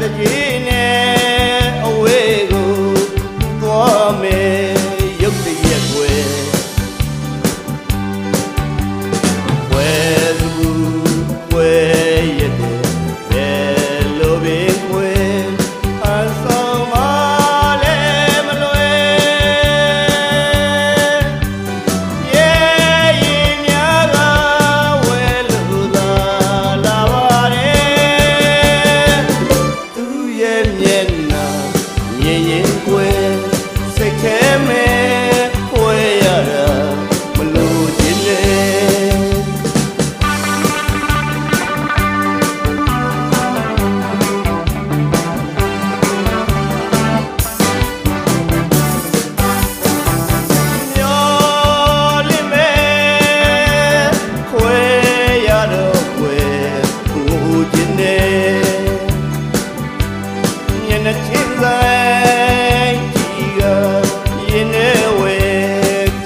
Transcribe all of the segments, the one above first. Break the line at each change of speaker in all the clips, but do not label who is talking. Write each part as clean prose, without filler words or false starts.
တကြီးနဲ့အဝေးကိုသွားမယ်ရုပ်တရက်ွယ်ဝဲသူဝဲရတဲ့ဘယ်လိုပဲွယ်အဆောင်မလဲမလွယ်ရဲ့ရင်များကဝဲလို့သာလာပါတယ်သူရဲ့မျက်နှာမြင်ရင်ွယ်စိတ်ထဲမဲ့ခွဲရတာမလို့ခြင်းလေချင်းဆိုင်ကြီးကရင်ထဲဝဲ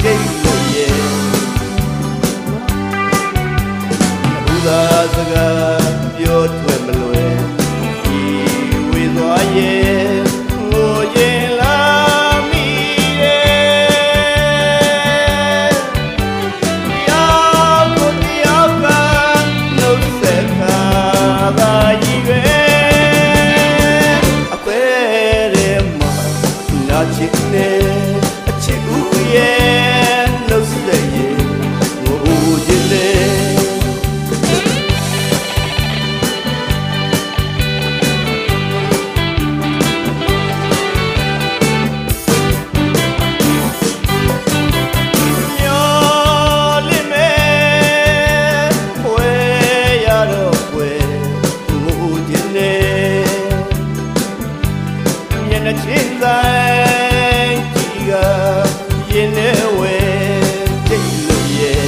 ကြိတ်လို့ရဲ့လူသာစကားပြောထွက်မလွယ်ဒီဝေသွားရဲ့ငိုရင်လာမိရဲ့ရောက်ကိုတယောက်ကနှုတ်ဆက်ခါသာကြီးပဲချစ်နေအချစ်ဦးရဲ့နှုတ်ဆက်ရဲ့ငိုခြင်းလေမျောလင့်မဲ့ခွဲရတော့ခွဲငိုခြင်းလေမျက်နှာချင်းဆိုင်ရင်ထဲဝဲကြိတ်လို့ရဲ့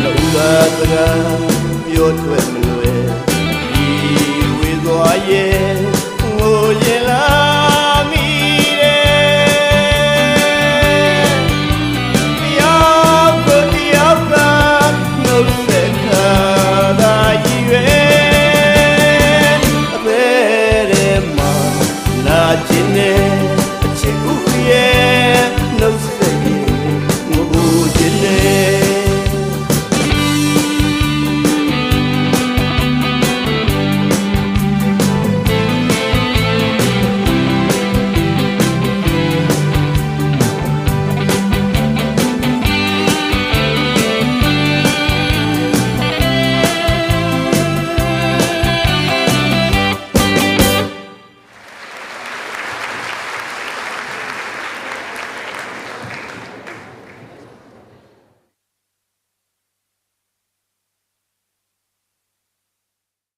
လူသာစကားပြောထွက်မလွယ်ဒီဝေသွားရဲ့